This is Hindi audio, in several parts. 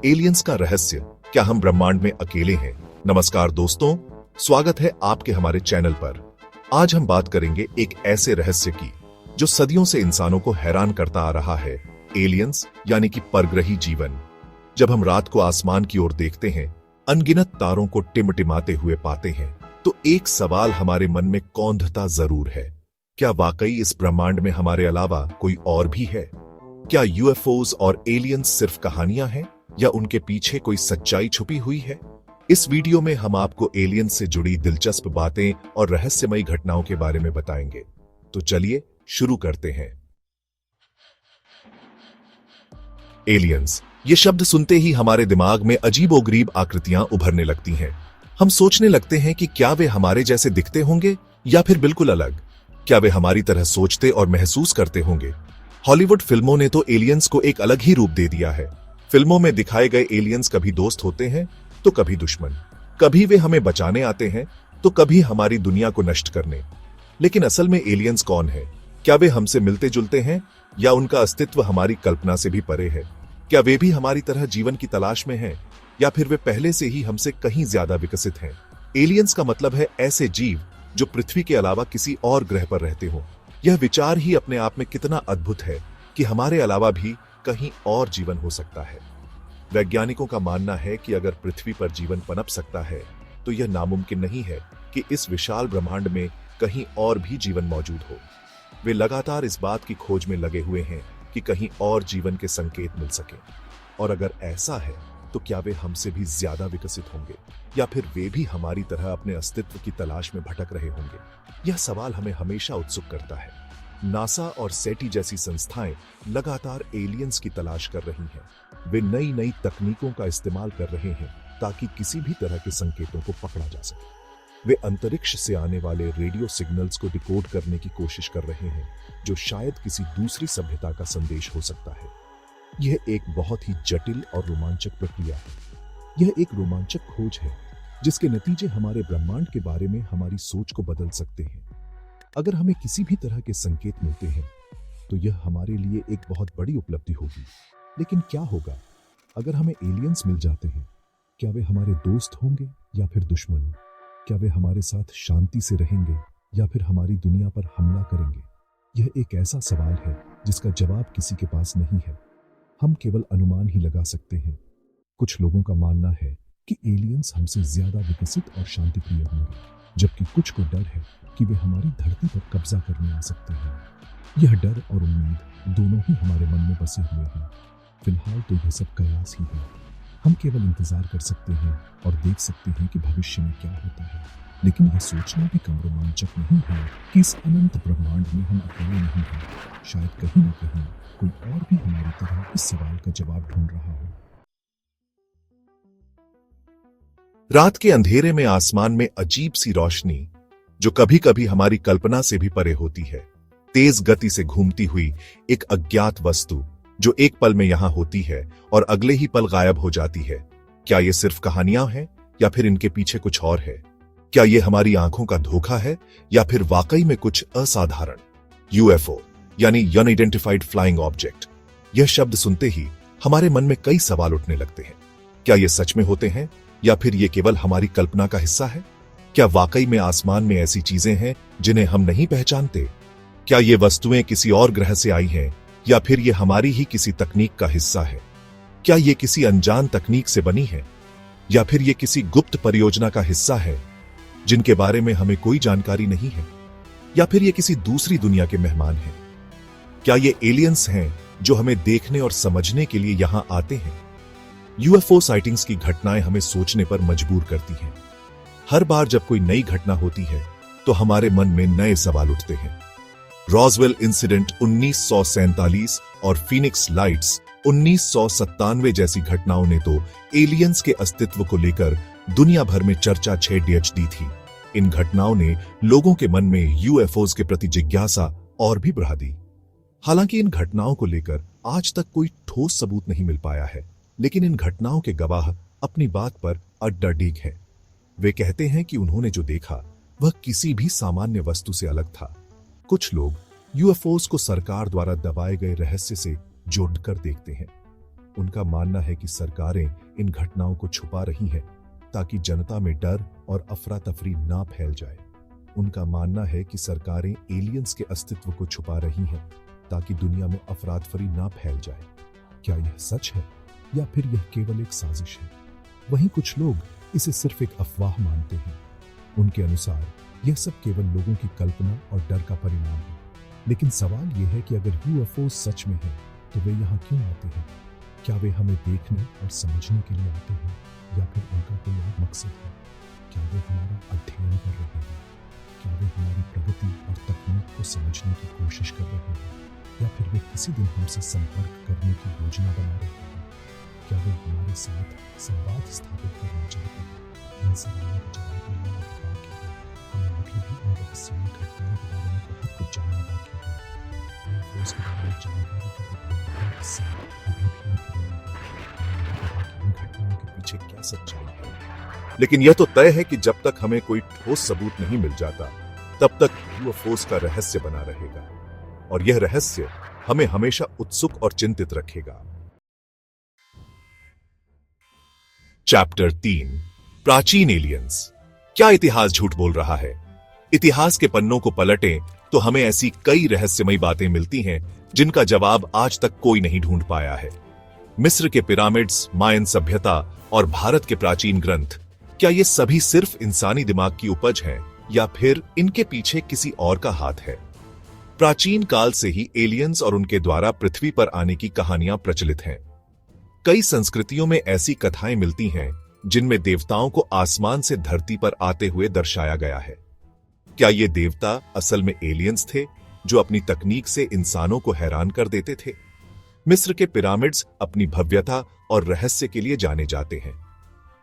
एलियंस का रहस्य, क्या हम ब्रह्मांड में अकेले हैं? नमस्कार दोस्तों, स्वागत है आपके हमारे चैनल पर। आज हम बात करेंगे एक ऐसे रहस्य की जो सदियों से इंसानों को हैरान करता आ रहा है, एलियंस यानी कि परग्रही जीवन। जब हम रात को आसमान की ओर देखते हैं, अनगिनत तारों को टिमटिमाते हुए पाते हैं, तो एक सवाल हमारे मन में कौंधता जरूर है। क्या वाकई इस ब्रह्मांड में हमारे अलावा कोई और भी है? क्या यूएफओज और एलियंस सिर्फ कहानियां हैं या उनके पीछे कोई सच्चाई छुपी हुई है? इस वीडियो में हम आपको एलियंस से जुड़ी दिलचस्प बातें और रहस्यमयी घटनाओं के बारे में बताएंगे। तो चलिए शुरू करते हैं। एलियंस, ये शब्द सुनते ही हमारे दिमाग में अजीबोगरीब आकृतियां उभरने लगती हैं। हम सोचने लगते हैं कि क्या वे हमारे जैसे दिखते होंगे या फिर बिल्कुल अलग? क्या वे हमारी तरह सोचते और महसूस करते होंगे? हॉलीवुड फिल्मों ने तो एलियंस को एक अलग ही रूप दे दिया है। फिल्मों में दिखाए गए एलियंस कभी दोस्त होते हैं तो कभी दुश्मन, कभी वे हमें बचाने आते हैं तो कभी हमारी दुनिया को नष्ट करने। लेकिन असल में एलियंस कौन है? क्या वे हमसे मिलते जुलते हैं या उनका अस्तित्व हमारी कल्पना से भी परे है? क्या वे भी हमारी तरह जीवन की तलाश में हैं या फिर वे पहले से ही हमसे कहीं ज्यादा विकसित हैं? एलियंस का मतलब है ऐसे जीव जो पृथ्वी के अलावा किसी और ग्रह पर रहते हो। यह विचार ही अपने आप में कितना अद्भुत है कि हमारे अलावा भी कहीं और जीवन हो सकता है। वैज्ञानिकों का मानना है कि अगर पृथ्वी पर जीवन पनप सकता है तो यह नामुमकिन नहीं है कि इस विशाल ब्रह्मांड में कहीं और भी जीवन मौजूद हो। वे लगातार इस बात की खोज में लगे हुए हैं कि कहीं और जीवन के संकेत मिल सके। और अगर ऐसा है तो क्या वे हमसे भी ज्यादा विकसित होंगे या फिर वे भी हमारी तरह अपने अस्तित्व की तलाश में भटक रहे होंगे? यह सवाल हमें हमेशा उत्सुक करता है। नासा और सेटी जैसी संस्थाएं लगातार एलियंस की तलाश कर रही हैं। वे नई नई तकनीकों का इस्तेमाल कर रहे हैं ताकि किसी भी तरह के संकेतों को पकड़ा जा सके। वे अंतरिक्ष से आने वाले रेडियो सिग्नल्स को डिकोड करने की कोशिश कर रहे हैं, जो शायद किसी दूसरी सभ्यता का संदेश हो सकता है। यह एक बहुत ही जटिल और रोमांचक प्रक्रिया है। यह एक रोमांचक खोज है जिसके नतीजे हमारे ब्रह्मांड के बारे में हमारी सोच को बदल सकते हैं। अगर हमें किसी भी तरह के संकेत मिलते हैं तो यह हमारे लिए एक बहुत बड़ी उपलब्धि होगी। लेकिन क्या होगा अगर हमें एलियंस मिल जाते हैं? क्या वे हमारे दोस्त होंगे या फिर दुश्मन? क्या वे हमारे साथ शांति से रहेंगे या फिर हमारी दुनिया पर हमला करेंगे? यह एक ऐसा सवाल है जिसका जवाब किसी के पास नहीं है। हम केवल अनुमान ही लगा सकते हैं। कुछ लोगों का मानना है कि एलियंस हमसे ज्यादा विकसित और शांतिप्रिय होंगे, जबकि कुछ को डर है कि वे हमारी धरती पर कब्जा करने आ सकते हैं। यह डर और उम्मीद दोनों ही हमारे मन में बसे हुए हैं। फिलहाल तो यह सब कयास ही है। हम केवल इंतजार कर सकते हैं और देख सकते हैं कि भविष्य में क्या होता है। लेकिन यह सोचना भी कम रोमांचक नहीं है कि इस अनंत ब्रह्मांड में हम अकेले नहीं हैं। शायद कहीं न कहीं कोई और भी हमारी तरह इस सवाल का जवाब ढूंढ रहा हो। रात के अंधेरे में आसमान में अजीब सी रोशनी, जो कभी कभी हमारी कल्पना से भी परे होती है। तेज गति से घूमती हुई एक अज्ञात वस्तु जो एक पल में यहां होती है और अगले ही पल गायब हो जाती है। क्या ये सिर्फ कहानियां हैं या फिर इनके पीछे कुछ और है? क्या ये हमारी आंखों का धोखा है या फिर वाकई में कुछ असाधारण? यूएफओ यानी अनआइडेंटिफाइड फ्लाइंग ऑब्जेक्ट, यह शब्द सुनते ही हमारे मन में कई सवाल उठने लगते हैं। क्या ये सच में होते हैं या फिर ये केवल हमारी कल्पना का हिस्सा है? क्या वाकई में आसमान में ऐसी चीजें हैं जिन्हें हम नहीं पहचानते? क्या ये वस्तुएं किसी और ग्रह से आई हैं या फिर ये हमारी ही किसी तकनीक का हिस्सा है? क्या ये किसी अनजान तकनीक से बनी है या फिर ये किसी गुप्त परियोजना का हिस्सा है जिनके बारे में हमें कोई जानकारी नहीं है? या फिर ये किसी दूसरी दुनिया के मेहमान हैं? क्या ये एलियंस हैं जो हमें देखने और समझने के लिए यहां आते हैं? यूएफओ साइटिंग्स की घटनाएं हमें सोचने पर मजबूर करती हैं। हर बार जब कोई नई घटना होती है तो हमारे मन में नए सवाल उठते हैं। रॉसवेल इंसिडेंट 1947 और फीनिक्स लाइट्स 1997 जैसी घटनाओं ने तो एलियंस के अस्तित्व को लेकर दुनिया भर में चर्चा छेड़ दी थी। इन घटनाओं ने लोगों के मन में यूएफओज के प्रति जिज्ञासा और भी बढ़ा दी। हालांकि इन घटनाओं को लेकर आज तक कोई ठोस सबूत नहीं मिल पाया है, लेकिन इन घटनाओं के गवाह अपनी बात पर अड्डाडीग हैं। वे कहते हैं कि उन्होंने जो देखा वह किसी भी सामान्य वस्तु से अलग था। कुछ लोग यूएफओज को सरकार द्वारा दबाए गए रहस्य से जोड़कर देखते हैं। उनका मानना है कि सरकारें इन घटनाओं को छुपा रही हैं ताकि जनता में डर और अफरा तफरी ना फैल जाए। उनका मानना है कि सरकारें एलियंस के अस्तित्व को छुपा रही हैं ताकि दुनिया में अफरातफरी ना फैल जाए। क्या यह सच है या फिर यह केवल एक साजिश है? वहीं कुछ लोग इसे सिर्फ एक अफवाह मानते हैं। उनके अनुसार यह सब केवल लोगों की कल्पना और डर का परिणाम है। लेकिन सवाल यह है कि अगर यूएफओ सच में है तो वे यहाँ क्यों आते हैं? क्या वे हमें देखने और समझने के लिए आते हैं या फिर उनका कोई और मकसद है? क्या वे हमारा अध्ययन कर रहे हैं? क्या वे हमारी प्रगति और तकनीक को समझने की कोशिश कर रहे हैं या फिर वे किसी दिन हमसे संपर्क करने की योजना बना रहे हैं? क्या वे हमारे साथ संवाद स्थापित करना चाहते हैं? इन सवालों का जवाब मिलना अभी बाकी है। हमें अभी भी इन रहस्यमयी घटनाओं के बारे में बहुत कुछ जानना बाकी है। यूएफओस के बारे में जानकारी का एक बड़ा हिस्सा अभी भी अधूरा है। हमें नहीं पता कि इन घटनाओं के पीछे क्या सच्चाई है। लेकिन यह तो तय है कि जब तक हमें कोई ठोस सबूत नहीं मिल जाता तब तक यूएफओस का रहस्य बना रहेगा और यह रहस्य हमें हमेशा उत्सुक और चिंतित रखेगा। चैप्टर 3 प्राचीन एलियंस। क्या इतिहास झूठ बोल रहा है? इतिहास के पन्नों को पलटें तो हमें ऐसी कई रहस्यमयी बातें मिलती हैं जिनका जवाब आज तक कोई नहीं ढूंढ पाया है। मिस्र के पिरामिड्स, मायन सभ्यता और भारत के प्राचीन ग्रंथ, क्या ये सभी सिर्फ इंसानी दिमाग की उपज हैं या फिर इनके पीछे किसी और का हाथ है? प्राचीन काल से ही एलियंस और उनके द्वारा पृथ्वी पर आने की कहानियां प्रचलित हैं। कई संस्कृतियों में ऐसी कथाएं मिलती हैं जिनमें देवताओं को आसमान से धरती पर आते हुए दर्शाया गया है। क्या ये देवता असल में एलियंस थे जो अपनी तकनीक से इंसानों को हैरान कर देते थे? मिस्र के पिरामिड्स अपनी भव्यता और रहस्य के लिए जाने जाते हैं।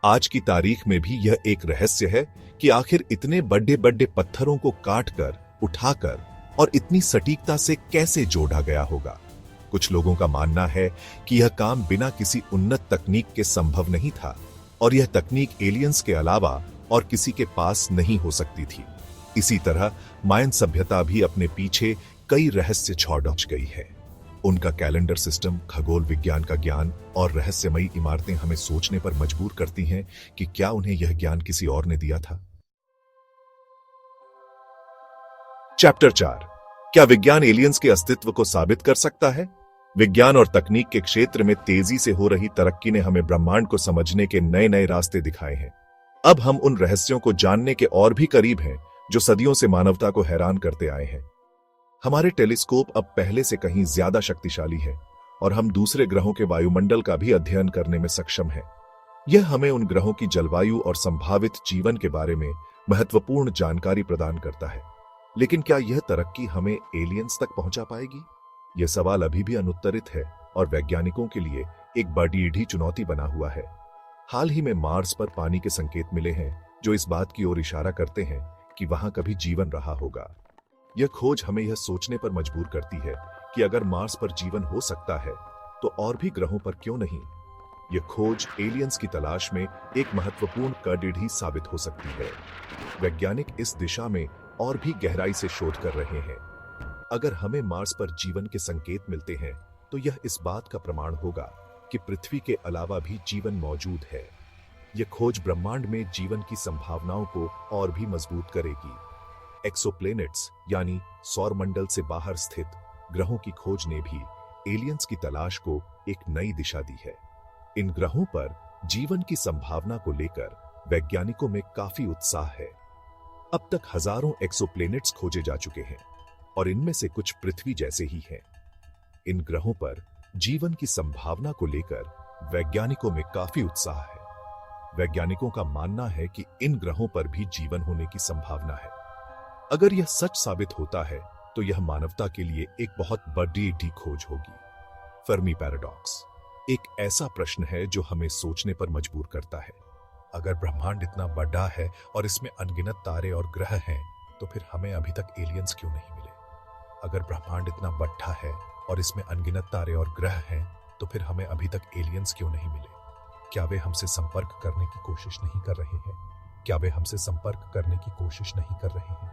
आज की तारीख में भी यह एक रहस्य है कि आखिर इतने बड़े बड़े पत्थरों को काटकर, उठाकर और इतनी सटीकता से कैसे जोड़ा गया होगा। कुछ लोगों का मानना है कि यह काम बिना किसी उन्नत तकनीक के संभव नहीं था और यह तकनीक एलियंस के अलावा और किसी के पास नहीं हो सकती थी। इसी तरह मायन सभ्यता भी अपने पीछे कई रहस्य छोड़ गई है। उनका कैलेंडर सिस्टम, खगोल विज्ञान का ज्ञान और रहस्यमयी इमारतें हमें सोचने पर मजबूर करती हैं कि क्या उन्हें यह ज्ञान किसी और ने दिया था। चैप्टर 4 क्या विज्ञान एलियंस के अस्तित्व को साबित कर सकता है? विज्ञान और तकनीक के क्षेत्र में तेजी से हो रही तरक्की ने हमें ब्रह्मांड को समझने के नए नए रास्ते दिखाए हैं। अब हम उन रहस्यों को जानने के और भी करीब हैं जो सदियों से मानवता को हैरान करते आए हैं। हमारे टेलीस्कोप अब पहले से कहीं ज्यादा शक्तिशाली है और हम दूसरे ग्रहों के वायुमंडल का भी अध्ययन करने में सक्षम हैं। यह हमें उन ग्रहों की जलवायु और संभावित जीवन के बारे में महत्वपूर्ण जानकारी प्रदान करता है। लेकिन क्या यह तरक्की हमें एलियंस तक पहुंचा पाएगी? यह सवाल अभी भी अनुत्तरित है और वैज्ञानिकों के लिए एक बड़ी चुनौती बना हुआ है। हाल ही में मार्स पर पानी के संकेत मिले हैं जो इस बात की ओर इशारा करते हैं कि वहां कभी जीवन रहा होगा। यह खोज हमें यह सोचने पर मजबूर करती है कि अगर मार्स पर जीवन हो सकता है तो और भी ग्रहों पर क्यों नहीं? यह खोज एलियंस की तलाश में एक महत्वपूर्ण कड़ी साबित हो सकती है। वैज्ञानिक इस दिशा में और भी गहराई से शोध कर रहे हैं। अगर हमें मार्स पर जीवन के संकेत मिलते हैं तो यह इस बात का प्रमाण होगा कि पृथ्वी के अलावा भी जीवन मौजूद है। यह खोज ब्रह्मांड में जीवन की संभावनाओं को और भी मजबूत करेगी। एक्सोप्लैनेट्स यानी सौरमंडल से बाहर स्थित ग्रहों की खोज ने भी एलियंस की तलाश को एक नई दिशा दी है। इन ग्रहों पर जीवन की संभावना को लेकर वैज्ञानिकों में काफी उत्साह है। अब तक हजारों एक्सोप्लैनेट्स खोजे जा चुके हैं और इनमें से कुछ पृथ्वी जैसे ही हैं। इन ग्रहों पर जीवन की संभावना को लेकर वैज्ञानिकों में काफी उत्साह है। वैज्ञानिकों का मानना है कि इन ग्रहों पर भी जीवन होने की संभावना है। अगर यह सच साबित होता है तो यह मानवता के लिए एक बहुत बड़ी खोज होगी। फर्मी पैराडॉक्स एक ऐसा प्रश्न है जो हमें सोचने पर मजबूर करता है। अगर ब्रह्मांड इतना बड़ा है और इसमें अनगिनत तारे और ग्रह हैं तो फिर हमें अभी तक एलियंस क्यों नहीं मिले? अगर ब्रह्मांड इतना बड़ा है और इसमें अनगिनत तारे और ग्रह हैं तो फिर हमें अभी तक एलियंस क्यों नहीं मिले? क्या वे हमसे संपर्क करने की कोशिश नहीं कर रहे हैं? क्या वे हमसे संपर्क करने की कोशिश नहीं कर रहे हैं?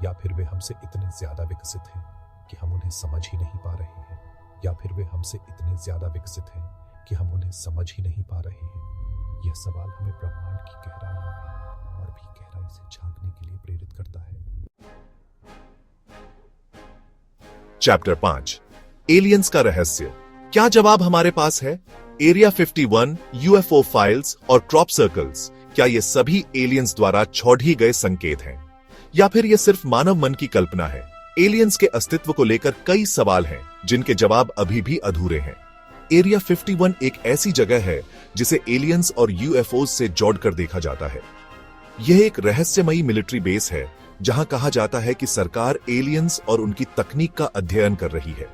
या फिर वे हमसे इतने ज्यादा विकसित हैं कि हम उन्हें समझ ही नहीं पा रहे हैं? या फिर वे हमसे इतने ज्यादा विकसित हैं कि हम उन्हें समझ ही नहीं पा रहे हैं। यह सवाल हमें ब्रह्मांड की गहराइयों में और भी गहराई से झांकने के लिए प्रेरित करता है। चैप्टर 5 एलियंस का रहस्य। क्या जवाब हमारे पास है? एरिया 51, यूएफओ फाइल्स और क्रॉप सर्कल्स, क्या ये सभी एलियंस द्वारा छोड़ी गए संकेत हैं या फिर ये सिर्फ मानव मन की कल्पना है? एलियंस के अस्तित्व को लेकर कई सवाल हैं जिनके जवाब अभी भी अधूरे हैं। एरिया 51 एक ऐसी जगह है जिसे एलियंस और यूएफओज से जोड़कर देखा जाता है। यह एक रहस्यमयी मिलिट्री बेस है जहां कहा जाता है कि सरकार एलियंस और उनकी तकनीक का अध्ययन कर रही है।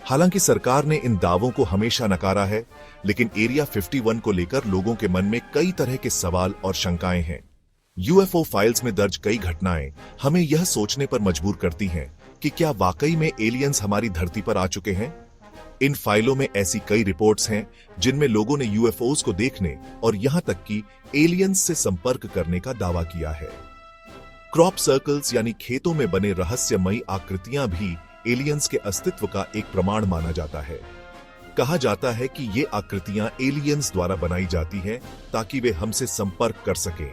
हालांकि सरकार ने इन दावों को हमेशा नकारा है, लेकिन एरिया 51 को लेकर लोगों के मन में कई तरह के सवाल और शंकाएं हैं। यूएफओ फाइल्स में दर्ज कई घटनाएं हमें यह सोचने पर मजबूर करती हैं कि क्या वाकई में एलियंस हमारी धरती पर आ चुके हैं। इन फाइलों में ऐसी कई रिपोर्ट्स हैं जिनमें लोगों ने यूएफओज को देखने और यहां तक कि एलियंस से संपर्क करने का दावा किया है। क्रॉप सर्कल्स यानी खेतों में बने रहस्यमयी आकृतियां भी एलियंस के अस्तित्व का एक प्रमाण माना जाता है। कहा जाता है कि ये आकृतियां एलियंस द्वारा बनाई जाती हैं ताकि वे हमसे संपर्क कर सकें।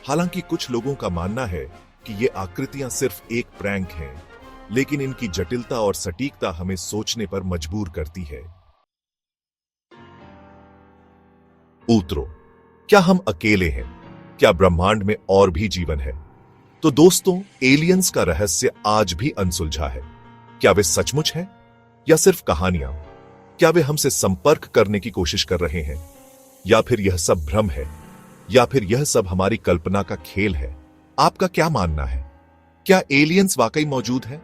हालांकि कुछ लोगों का मानना है कि ये आकृतियां सिर्फ एक प्रैंक हैं, लेकिन इनकी जटिलता और सटीकता हमें सोचने पर मजबूर करती है। उत्तरों, क्या हम अकेले हैं? क्या ब्रह्मांड में और भी जीवन है? तो दोस्तों, एलियंस का रहस्य आज भी अनसुलझा है। क्या वे सचमुच हैं या सिर्फ कहानियां? क्या वे हमसे संपर्क करने की कोशिश कर रहे हैं या फिर यह सब भ्रम है या फिर यह सब हमारी कल्पना का खेल है? आपका क्या मानना है? क्या एलियंस वाकई मौजूद है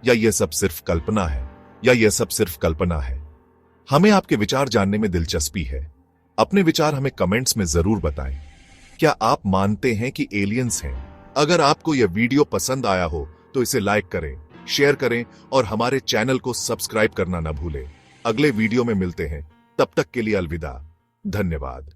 या यह सब सिर्फ कल्पना है हमें आपके विचार जानने में दिलचस्पी है। अपने विचार हमें कमेंट्स में जरूर बताएं। क्या आप मानते हैं कि एलियंस हैं? अगर आपको यह वीडियो पसंद आया हो तो इसे लाइक करें, शेयर करें और हमारे चैनल को सब्सक्राइब करना न भूलें। अगले वीडियो में मिलते हैं, तब तक के लिए अलविदा। धन्यवाद।